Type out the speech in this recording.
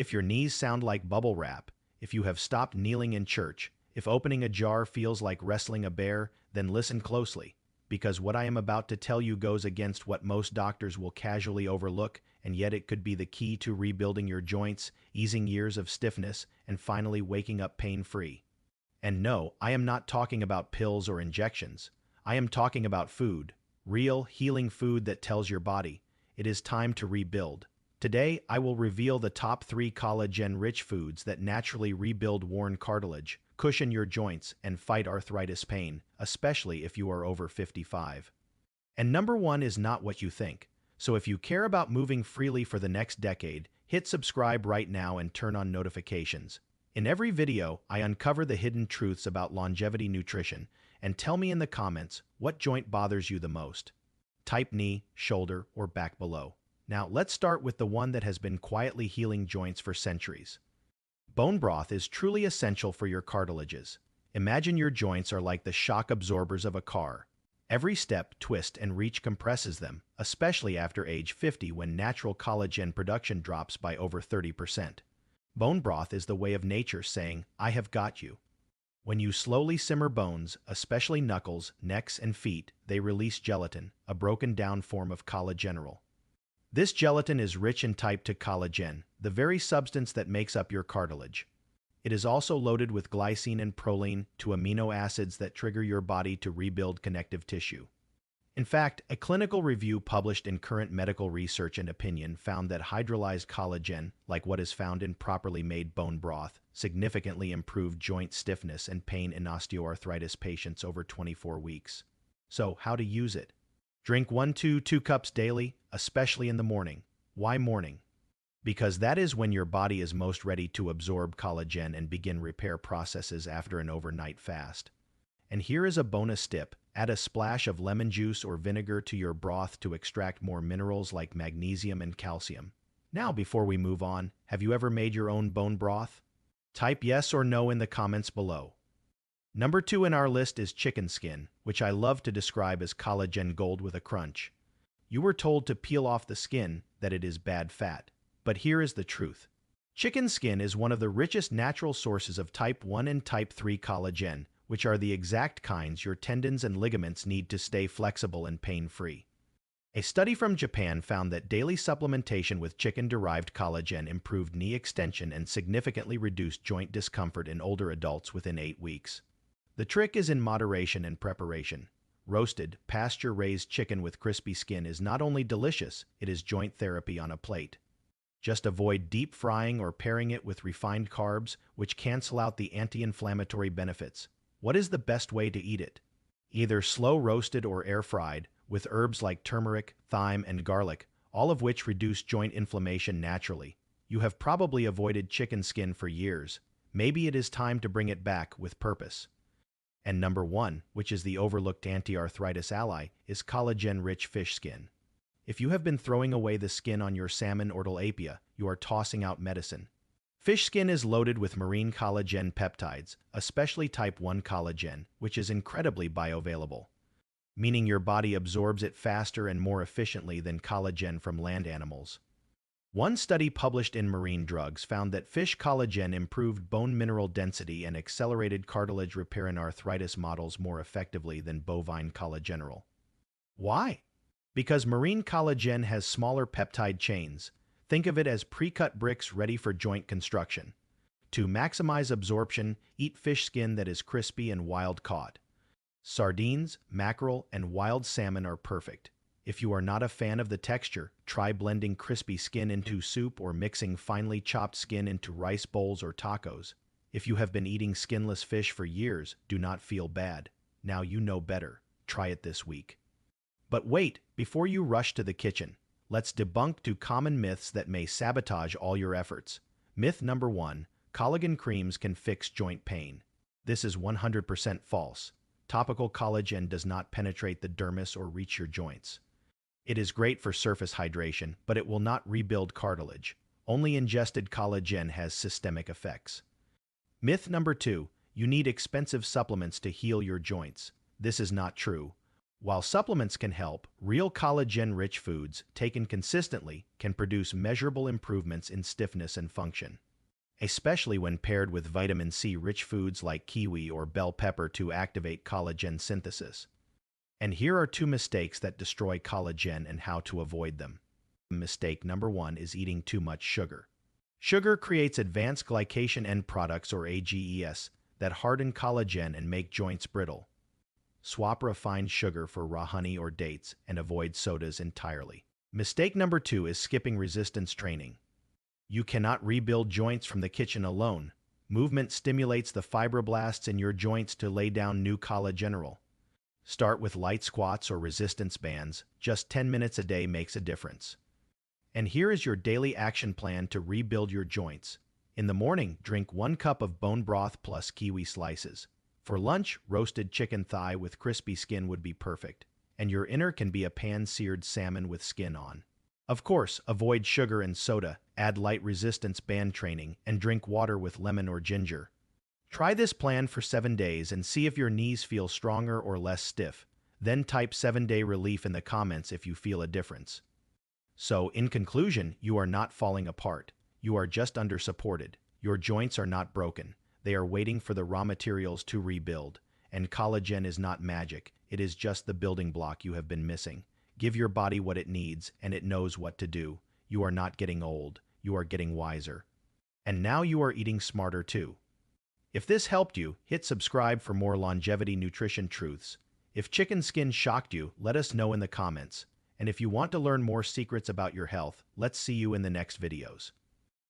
If your knees sound like bubble wrap, if you have stopped kneeling in church, if opening a jar feels like wrestling a bear, then listen closely, because what I am about to tell you goes against what most doctors will casually overlook, and yet it could be the key to rebuilding your joints, easing years of stiffness, and finally waking up pain-free. And no, I am not talking about pills or injections. I am talking about food, real, healing food that tells your body, it is time to rebuild. Today, I will reveal the top 3 collagen-rich foods that naturally rebuild worn cartilage, cushion your joints, and fight arthritis pain, especially if you are over 55. And number 1 is not what you think. So if you care about moving freely for the next decade, hit subscribe right now and turn on notifications. In every video, I uncover the hidden truths about longevity nutrition, and tell me in the comments what joint bothers you the most. Type knee, shoulder, or back below. Now, let's start with the one that has been quietly healing joints for centuries. Bone broth is truly essential for your cartilages. Imagine your joints are like the shock absorbers of a car. Every step, twist, and reach compresses them, especially after age 50 when natural collagen production drops by over 30%. Bone broth is the way of nature saying, I have got you. When you slowly simmer bones, especially knuckles, necks, and feet, they release gelatin, a broken-down form of collagen. This gelatin is rich in type 2 collagen, the very substance that makes up your cartilage. It is also loaded with glycine and proline, 2 amino acids that trigger your body to rebuild connective tissue. In fact, a clinical review published in Current Medical Research and Opinion found that hydrolyzed collagen, like what is found in properly made bone broth, significantly improved joint stiffness and pain in osteoarthritis patients over 24 weeks. So, how to use it? Drink 1 to 2 cups daily, especially in the morning. Why morning? Because that is when your body is most ready to absorb collagen and begin repair processes after an overnight fast. And here is a bonus tip. Add a splash of lemon juice or vinegar to your broth to extract more minerals like magnesium and calcium. Now, before we move on, have you ever made your own bone broth? Type yes or no in the comments below. Number 2 in our list is chicken skin, which I love to describe as collagen gold with a crunch. You were told to peel off the skin, that it is bad fat. But here is the truth. Chicken skin is one of the richest natural sources of type 1 and type 3 collagen, which are the exact kinds your tendons and ligaments need to stay flexible and pain-free. A study from Japan found that daily supplementation with chicken-derived collagen improved knee extension and significantly reduced joint discomfort in older adults within 8 weeks. The trick is in moderation and preparation. Roasted, pasture-raised chicken with crispy skin is not only delicious, it is joint therapy on a plate. Just avoid deep frying or pairing it with refined carbs, which cancel out the anti-inflammatory benefits. What is the best way to eat it? Either slow roasted or air-fried, with herbs like turmeric, thyme, and garlic, all of which reduce joint inflammation naturally. You have probably avoided chicken skin for years. Maybe it is time to bring it back with purpose. And number 1, which is the overlooked anti-arthritis ally, is collagen-rich fish skin. If you have been throwing away the skin on your salmon or tilapia, you are tossing out medicine. Fish skin is loaded with marine collagen peptides, especially type 1 collagen, which is incredibly bioavailable, meaning your body absorbs it faster and more efficiently than collagen from land animals. One study published in Marine Drugs found that fish collagen improved bone mineral density and accelerated cartilage repair in arthritis models more effectively than bovine collagen. Why? Because marine collagen has smaller peptide chains. Think of it as pre-cut bricks ready for joint construction. To maximize absorption, eat fish skin that is crispy and wild-caught. Sardines, mackerel, and wild salmon are perfect. If you are not a fan of the texture, try blending crispy skin into soup or mixing finely chopped skin into rice bowls or tacos. If you have been eating skinless fish for years, do not feel bad. Now you know better. Try it this week. But wait, before you rush to the kitchen, let's debunk 2 common myths that may sabotage all your efforts. Myth number 1, collagen creams can fix joint pain. This is 100% false. Topical collagen does not penetrate the dermis or reach your joints. It is great for surface hydration, but it will not rebuild cartilage. Only ingested collagen has systemic effects. Myth number 2, you need expensive supplements to heal your joints. This is not true. While supplements can help, real collagen-rich foods, taken consistently, can produce measurable improvements in stiffness and function, especially when paired with vitamin C-rich foods like kiwi or bell pepper to activate collagen synthesis. And here are 2 mistakes that destroy collagen and how to avoid them. Mistake number 1 is eating too much sugar. Sugar creates advanced glycation end products, or AGEs, that harden collagen and make joints brittle. Swap refined sugar for raw honey or dates and avoid sodas entirely. Mistake number 2 is skipping resistance training. You cannot rebuild joints from the kitchen alone. Movement stimulates the fibroblasts in your joints to lay down new collagen. Start with light squats or resistance bands. Just 10 minutes a day makes a difference. And here is your daily action plan to rebuild your joints. In the morning, drink 1 cup of bone broth plus kiwi slices. For lunch, roasted chicken thigh with crispy skin would be perfect, and your dinner can be a pan-seared salmon with skin on. Of course, avoid sugar and soda, add light resistance band training, and drink water with lemon or ginger. Try this plan for 7 days and see if your knees feel stronger or less stiff. Then type 7-day relief in the comments if you feel a difference. So, in conclusion, you are not falling apart. You are just under-supported. Your joints are not broken. They are waiting for the raw materials to rebuild. And collagen is not magic. It is just the building block you have been missing. Give your body what it needs, and it knows what to do. You are not getting old. You are getting wiser. And now you are eating smarter too. If this helped you, hit subscribe for more longevity nutrition truths. If chicken skin shocked you, let us know in the comments. And if you want to learn more secrets about your health, let's see you in the next videos.